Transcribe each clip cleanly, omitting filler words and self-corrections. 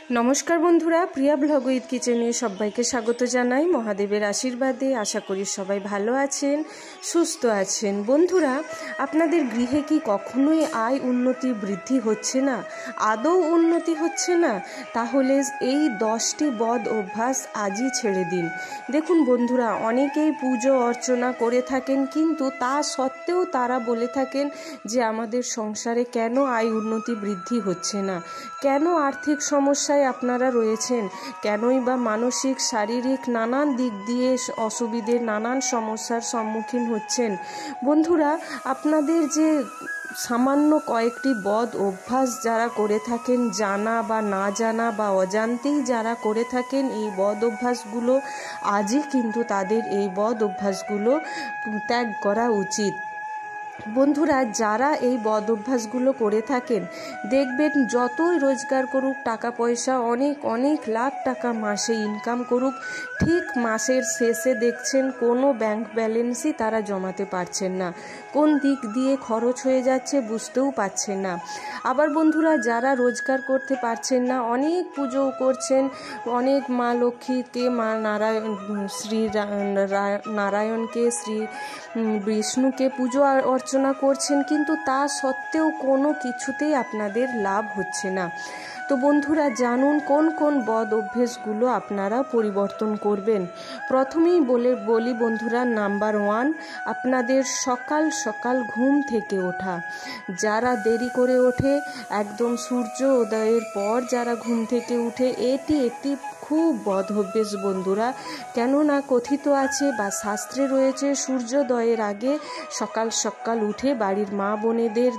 नमस्कार बंधुरा प्रिया blog with किचेने सबाइके स्वागत जानाई। महादेवेर आशीर्वादे आशा करी सबाई भालो आछेन सुस्थ आछेन। बंधुरा आपनादेर गृहे कि कखनोई आय उन्नति बृद्धि होच्छे ना, आदौ उन्नति होच्छे ना? ताहले एई 10टी बद अभ्यास आजई छेड़े दिन। देखुन बंधुरा अनेकेई पूजो अर्चना करे थाकेन, किन्तु ता सत्त्वेও तारा बोले थाकेन जे आमादेर संसारे केन आय उन्नति बृद्धि होच्छे ना, केन आर्थिक समस्या আপনারা রয়েছেন, কেনই বা মানসিক শারীরিক নানান দিক দিয়ে অসুবিধে নানান সমস্যার সম্মুখীন হচ্ছেন। বন্ধুরা, আপনাদের যে সামান্য কয়েকটি বদ অভ্যাস যারা করে থাকেন, জানা বা না জানা বা অজান্তেই যারা করে থাকেন, এই বদ অভ্যাসগুলো আজই কিন্তু তাদের এই বদ অভ্যাসগুলো ত্যাগ করা উচিত। বন্ধুরা, যারা এই বদ অভ্যাসগুলো করে থাকেন দেখবেন যতই রোজগার করুক, টাকা পয়সা অনেক অনেক লাখ টাকা মাসে ইনকাম করুক, ঠিক মাসের শেষে দেখছেন কোনো ব্যাংক ব্যালেন্সই তারা জমাতে পারছেন না, কোন দিক দিয়ে খরচ হয়ে যাচ্ছে বুঝতেও পারছেন না। আবার বন্ধুরা, যারা রোজগার করতে পারছেন না, অনেক পুজো করছেন, অনেক মা লক্ষ্মীকে, মা নারায়ণ, শ্রী নারায়ণকে, শ্রী বিষ্ণুকে পুজো অর্চনা করছেন, কিন্তু তা সত্ত্বেও কোনো কিছুতেই আপনাদের লাভ হচ্ছে না। তো বন্ধুরা, জানুন কোন কোন বদ অভ্যেসগুলো আপনারা পরিবর্তন করবেন। প্রথমেই বলি বন্ধুরা, নাম্বার 1, আপনাদের সকাল সকাল ঘুম থেকে ওঠা। যারা দেরি করে ওঠে, একদম সূর্য উদয়ের পর যারা ঘুম থেকে উঠে, এটি একটি খুব বদ অভ্যেস বন্ধুরা। কেননা কথিত আছে বা শাস্ত্রে রয়েছে, সূর্যোদয়ের আগে সকাল সকাল উঠে বাড়ির মা বোনেদের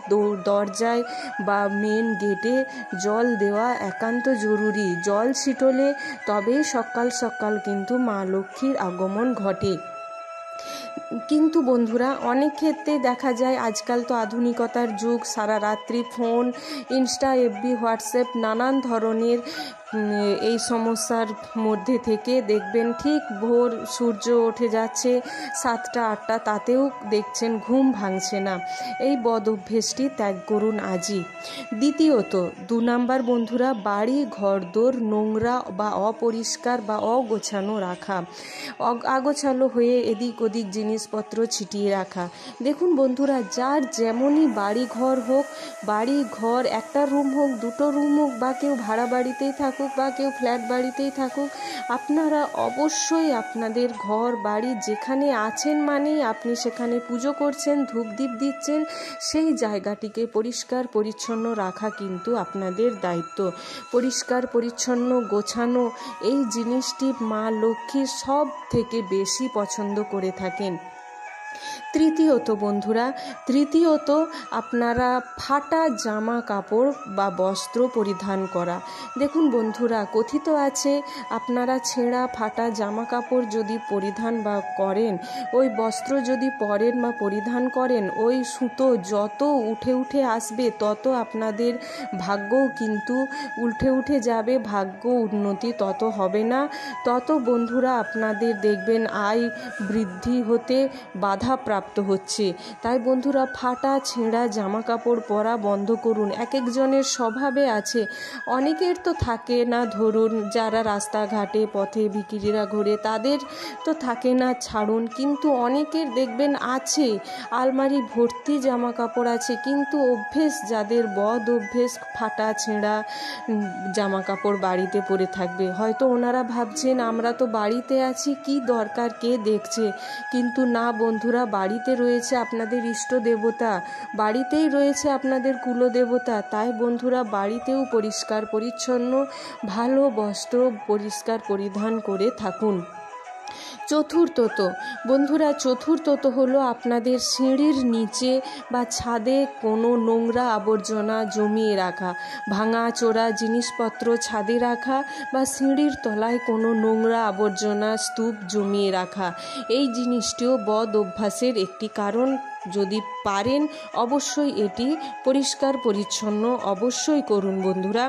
দরজায় বা মেন গেটে জল দেওয়া একান্ত জরুরি। জল ছিটলে তবেই সকাল সকাল কিন্তু মা লক্ষ্মীর আগমন ঘটে। কিন্তু বন্ধুরা, অনেক ক্ষেত্রে দেখা যায় আজকাল তো আধুনিকতার যুগ, সারা রাত্রি ফোন, ইনস্টা, এফবি, হোয়াটসঅ্যাপ নানান ধরনের এই সমস্যার মধ্যে থেকে দেখবেন ঠিক ভোর সূর্য উঠে যাচ্ছে 7টা 8টা, তাতেও দেখছেন ঘুম ভাঙছে না। এই বদ অভ্যেসটি ত্যাগ করুন আজই। দ্বিতীয়ত, 2 নাম্বার বন্ধুরা, বাড়ি ঘরদোর নোংরা বা অপরিষ্কার বা অগোছানো রাখা, আগোছালো হয়ে এদিক ওদিক জিনিসপত্র ছিটিয়ে রাখা। দেখুন বন্ধুরা, যার যেমনই বাড়ি ঘর হোক, বাড়ি ঘর একটা রুম হোক, 2টো রুম হোক, বা কেউ ভাড়া বাড়িতেই থাকুক বা কেউ ফ্ল্যাট বাড়িতেই থাকুক, আপনারা অবশ্যই আপনাদের ঘর বাড়ি যেখানে আছেন মানেই আপনি সেখানে পুজো করছেন, ধূপদীপ দিচ্ছেন, সেই জায়গাটিকে পরিষ্কার পরিচ্ছন্ন রাখা কিন্তু আপনাদের দায়িত্ব। পরিষ্কার পরিচ্ছন্ন গোছানো এই জিনিসটি মা লক্ষ্মী সব থেকে বেশি পছন্দ করে থাকেন। তৃতীয়ত বন্ধুরা, আপনারা ফাটা জামা কাপড় বা বস্ত্র পরিধান করা। দেখুন বন্ধুরা, কথিত আছে আপনারা ছেঁড়া ফাটা জামা কাপড় যদি পরিধান বা করেন, ওই বস্ত্র যদি পরেন বা পরিধান করেন, ওই সুতো যত উঠে উঠে আসবে তত আপনাদের ভাগ্যও কিন্তু উঠে যাবে, ভাগ্য উন্নতি তত হবে না, তত বন্ধুরা আপনাদের দেখবেন আয় বৃদ্ধি হতে বাধা প্রাপ্ত হচ্ছে। তাই বন্ধুরা, ফাটা ছেঁড়া জামা কাপড় পরা বন্ধ করুন। এক একজনের স্বভাবে আছে, অনেকের তো থাকে না, ধরুন যারা রাস্তাঘাটে পথে ভিখিরিরা ঘোরে তাদের তো থাকে না, ছাড়ুন, কিন্তু অনেকের দেখবেন আছে আলমারি ভর্তি জামা কাপড় আছে, কিন্তু অভ্যেস যাদের বদ অভ্যেস ফাটা ছেঁড়া জামা কাপড় বাড়িতে পরে থাকবে। হয়তো ওনারা ভাবছেন আমরা তো বাড়িতে আছি, কি দরকার, কে দেখছে, কিন্তু না বন্ধুরা, বাড়িতে রয়েছে আপনাদের ইষ্ট দেবতা, বাড়িতেই রয়েছে আপনাদের কুলদেবতা। তাই বন্ধুরা, বাড়িতেও পরিষ্কার পরিচ্ছন্ন ভালো বস্ত্র পরিষ্কার পরিধান করে থাকুন। চতুর্থত বন্ধুরা, হলো আপনাদের সিঁড়ির নিচে বা ছাদে কোনো নোংরা আবর্জনা জমিয়ে রাখা, ভাঙা চোরা জিনিসপত্র ছাদে রাখা বা সিঁড়ির তলায় কোনো নোংরা আবর্জনা স্তূপ জমিয়ে রাখা। এই জিনিসটিও বদ অভ্যাসের একটি কারণ। যদি পারেন অবশ্যই এটি পরিষ্কার পরিচ্ছন্ন অবশ্যই করুন বন্ধুরা।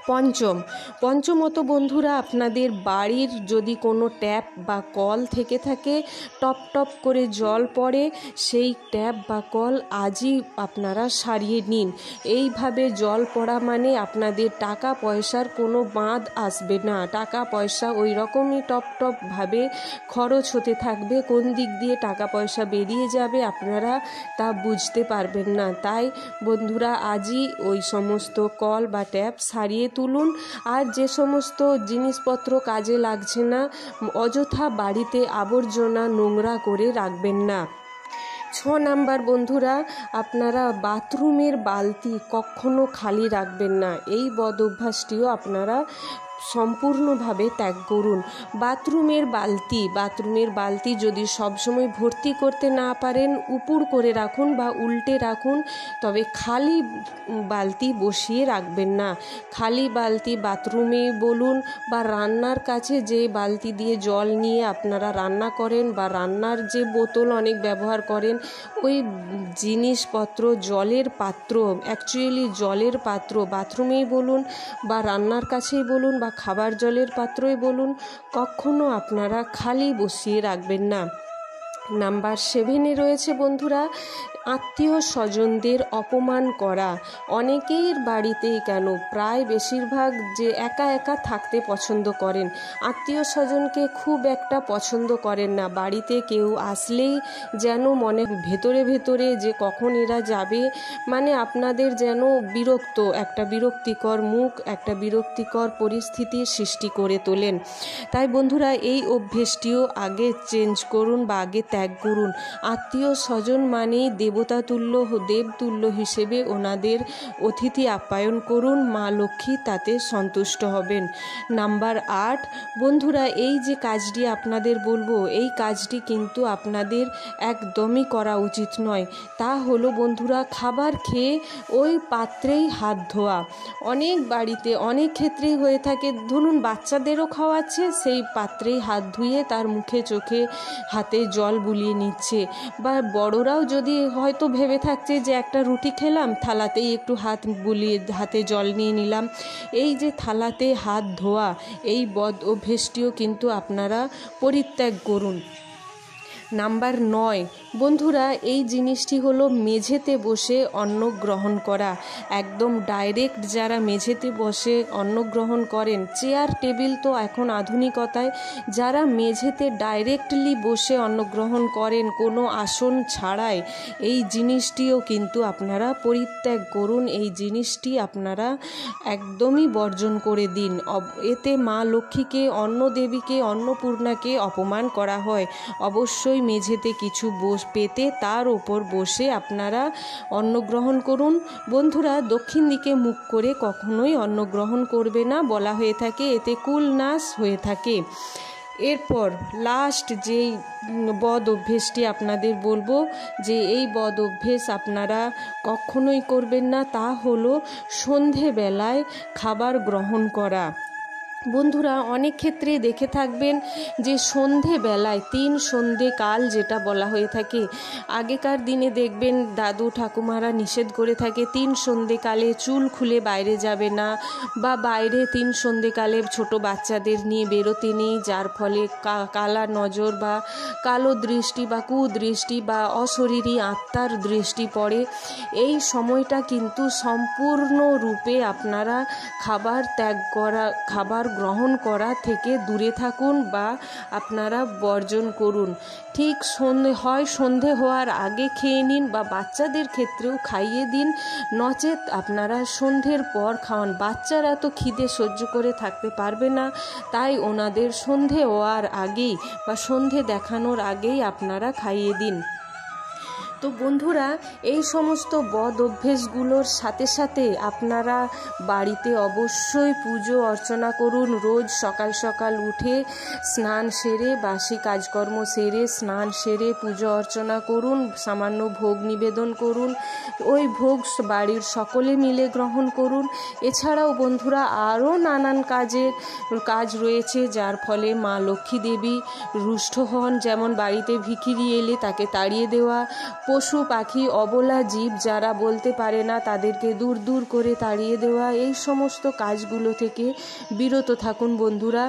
পঞ্চমত বন্ধুরা, আপনাদের বাড়ির যদি কোনো ট্যাপ বা কল থেকে থাকে, টপ টপ করে জল পড়ে, সেই ট্যাপ বা কল আজই আপনারা সারিয়ে নিন। এইভাবে জল পড়া মানে আপনাদের টাকা পয়সার কোনো বাঁধ আসবে না। টাকা পয়সা ওই রকমই টপ টপভাবে খরচ হতে থাকবে, কোন দিক দিয়ে টাকা পয়সা বেরিয়ে যাবে আপনারা তা বুঝতে পারবেন না। তাই বন্ধুরা আজই ওই সমস্ত কল বা ট্যাপ সারিয়ে তুলুন। আর যে সমস্ত জিনিসপত্র কাজে লাগছে না, অযথা বাড়িতে আবর্জনা নোংরা করে রাখবেন না। 6 নাম্বার বন্ধুরা, আপনারা বাথরুমের বালতি কখনো খালি রাখবেন না। এই বদ অভ্যাসটিও আপনারা সম্পূর্ণভাবে ত্যাগ করুন। বাথরুমের বালতি যদি সবসময় ভর্তি করতে না পারেন, উপুড় করে রাখুন বা উল্টে রাখুন, তবে খালি বালতি বসিয়ে রাখবেন না। খালি বালতি বাথরুমে বলুন বা রান্নার কাছে যে বালতি দিয়ে জল নিয়ে আপনারা রান্না করেন, বা রান্নার যে বোতল অনেক ব্যবহার করেন, ওই জিনিসপত্র জলের পাত্র, অ্যাকচুয়ালি জলের পাত্র বাথরুমেই বলুন বা রান্নার কাছেই বলুন বা খাবার জলের পাত্রই বলুন, কখনো আপনারা খালি বসিয়ে রাখবেন না। নাম্বার 7 রয়েছে বন্ধুরা, আত্মীয় স্বজনদের অপমান করা। অনেকের বাড়িতেই কেন, প্রায় বেশিরভাগ যে একা একা থাকতে পছন্দ করেন, আত্মীয় স্বজনকে খুব একটা পছন্দ করেন না। বাড়িতে কেউ আসলেই যেন মনে ভেতরে যে কখন এরা যাবে, মানে আপনাদের যেন একটা বিরক্তিকর মুখ, একটা বিরক্তিকর পরিস্থিতির সৃষ্টি করে তোলেন। তাই বন্ধুরা এই অভ্যেসটিও আগে চেঞ্জ করুন বা আগে ত্যাগ করুন। আত্মীয় স্বজন মানেই দেবতুল্য হিসেবে ওনাদের অতিথি আপ্যায়ন করুন। মা লক্ষ্মী তাতে সন্তুষ্ট হবেন। নাম্বার 8 বন্ধুরা, এই যে কাজটি আপনাদের বলবো, এই কাজটি কিন্তু আপনাদের একদমই করা উচিত নয়। তা হলো বন্ধুরা, খাবার খেয়ে ওই পাত্রেই হাত ধোয়া। অনেক বাড়িতে অনেক ক্ষেত্রেই হয়ে থাকে, ধরুন বাচ্চাদেরও খাওয়াচ্ছে, সেই পাত্রেই হাত ধুয়ে তার মুখে চোখে হাতে জল বুলিয়ে নিচ্ছে। বা বড়রাও যদি হয়তো ভেবে থাকছে যে একটা রুটি খেলাম, থালাতেই একটু হাত বুলিয়ে হাতে জল নিয়ে নিলাম। এই যে থালাতে হাত ধোয়া, এই বদ অভ্যেসটিও কিন্তু আপনারা পরিত্যাগ করুন। নাম্বার 9 বন্ধুরা, এই জিনিসটি হলো মেঝেতে বসে অন্ন গ্রহণ করা। একদম ডাইরেক্ট যারা মেঝেতে বসে অন্ন গ্রহণ করেন, চেয়ার টেবিল তো এখন আধুনিকতায়, যারা মেঝেতে ডাইরেক্টলি বসে অন্ন গ্রহণ করেন কোনো আসন ছাড়াই, এই জিনিসটিও কিন্তু আপনারা পরিত্যাগ করুন। এই জিনিসটি আপনারা একদমই বর্জন করে দিন। এতে মা লক্ষ্মীকে, অন্নদেবীকে, অন্নপূর্ণাকে অপমান করা হয়। অবশ্যই মেঝেতে কিছু পেতে তার ওপর বসে আপনারা অন্ন গ্রহণ করুন। বন্ধুরা দক্ষিণ দিকে মুখ করে কখনোই অন্ন গ্রহণ করবে না, বলা হয়ে থাকে এতে কুল নাশ হয়ে থাকে। এরপর লাস্ট যেই বদ অভ্যেসটি আপনাদের বলবো, যে এই বদ অভ্যেস আপনারা কখনোই করবেন না, তা হলো সন্ধেবেলায় খাবার গ্রহণ করা। বন্ধুরা অনেক ক্ষেত্রে দেখে থাকবেন যে সন্ধেবেলায় 3 সন্ধেকাল যেটা বলা হয়ে থাকে, আগেকার দিনে দেখবেন দাদু ঠাকুমারা নিষেধ করে থাকে 3 সন্ধেকালে চুল খুলে বাইরে যাবে না, বা বাইরে 3 সন্ধেকালে ছোট বাচ্চাদের নিয়ে বেরোতে নেই, যার ফলে কালা নজর বা কালো দৃষ্টি বা কুদৃষ্টি বা অশরীরী আত্মার দৃষ্টি পড়ে। এই সময়টা কিন্তু সম্পূর্ণরূপে আপনারা খাবার গ্রহণ করা থেকে দূরে থাকুন বা আপনারা বর্জন করুন। ঠিক সন্ধে হওয়ার আগে খেয়ে নিন বা বাচ্চাদের ক্ষেত্রেও খাইয়ে দিন, নচেত আপনারা সন্ধ্যের পর খাওয়ান। বাচ্চারা তো খিদে সহ্য করে থাকতে পারবে না, তাই ওনাদের সন্ধে হওয়ার আগেই বা সন্ধে দেখানোর আগেই আপনারা খাইয়ে দিন। তো বন্ধুরা এই সমস্ত বদ অভ্যেসগুলোর সাথে সাথে আপনারা বাড়িতে অবশ্যই পুজো অর্চনা করুন। রোজ সকাল সকাল উঠে স্নান সেরে, বাসি কাজকর্ম সেরে স্নান সেরে পুজো অর্চনা করুন, সামান্য ভোগ নিবেদন করুন। ওই ভোগ বাড়ির সকলে মিলে গ্রহণ করুন। এছাড়াও বন্ধুরা আরও নানান কাজ রয়েছে, যার ফলে মা লক্ষ্মী দেবী রুষ্ট হন। যেমন বাড়িতে ভিখিরি এলে তাকে তাড়িয়ে দেওয়া, পশু পাখি অবলা জীব যারা বলতে পারে না তাদেরকে দূর দূর করে তাড়িয়ে দেওয়া, এই সমস্ত কাজগুলো থেকে বিরত থাকুন বন্ধুরা।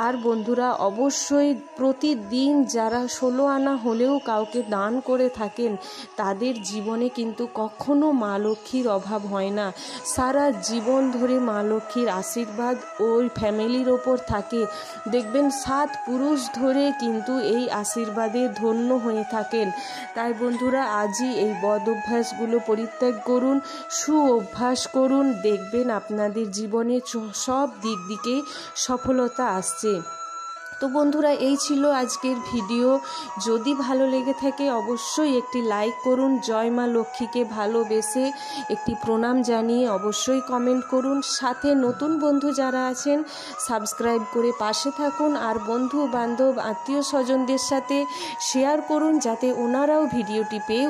আর বন্ধুরা অবশ্যই প্রতিদিন যারা 16 আনা হলেও কাউকে দান করে থাকেন তাদের জীবনে কিন্তু কখনো মা লক্ষ্মীর অভাব হয় না। সারা জীবন ধরে মা লক্ষ্মীর আশীর্বাদ ওই ফ্যামিলির ওপর থাকে। দেখবেন 7 পুরুষ ধরে কিন্তু এই আশীর্বাদে ধন্য হয়ে থাকেন। তাই বন্ধুরা আজই এই বদ অভ্যাসগুলো পরিত্যাগ করুন, সু অভ্যাস করুন, দেখবেন আপনাদের জীবনে সব দিক দিকে সফলতা আসছে। তো বন্ধুরা এই ছিল আজকের ভিডিও। যদি ভালো লেগে থাকে অবশ্যই একটি লাইক করুন, জয় মা লক্ষ্মীকে ভালোবেসে একটি প্রণাম জানিয়ে অবশ্যই কমেন্ট করুন। সাথে নতুন বন্ধু যারা আছেন সাবস্ক্রাইব করে পাশে থাকুন, আর বন্ধু বান্ধব আত্মীয় স্বজনদের সাথে শেয়ার করুন যাতে ওনারাও ভিডিওটি পেয়ে